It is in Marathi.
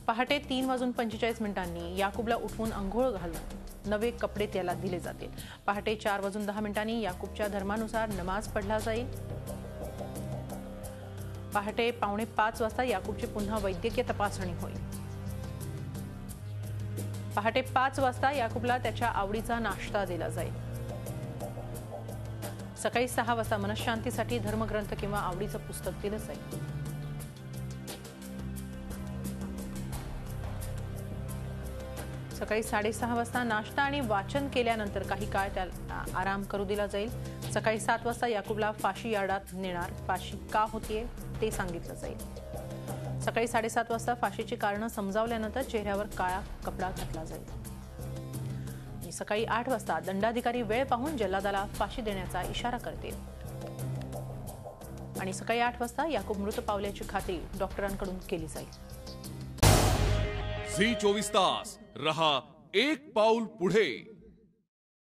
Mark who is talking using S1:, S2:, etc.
S1: पहाटे 3:45 याकूबला उठवून अंघोळ घालून नवे कपडे त्याला दिले जातील। पहाटे 4:10 याकूबच्या धर्मानुसार नमाज पढला जाईल। पहाटे 4:45 वाजता याकूबची पुन्हा वैद्यकीय तपासणी होईल। पहाटे 5 वाजता याकूबला त्याच्या आवडीचा नाश्ता दिला जाईल। सकाळी 6 वाजता मनशांतीसाठी धर्मग्रंथ किंवा आवडीचं पुस्तक दिलं जाईल। सकाळी 6:30 वाजता नाश्ता आणि वाचन केल्यानंतर काही काळ त्याला आराम करू दिला जाईल। सकाळी 7 वाजता याकूबला फाशी यार्डात नेणार, फाशी का होतीये ते सांगितलं जाईल। सकाळी 7:30 वाजता फाशीची कारणं समजावल्यानंतर चेहऱ्यावर काळा कपडा घातला जाईल। आणि सकाळी 8 वाजता दंडाधिकारी वेळ पाहून जल्लादाला फाशी देण्याचा इशारा करतील। आणि सकाळी 8 वाजता याकूब मृत पावल्याची खात्री डॉक्टरांकडून केली जाईल।
S2: झी 24 तास रहा एक पाऊल पुढे।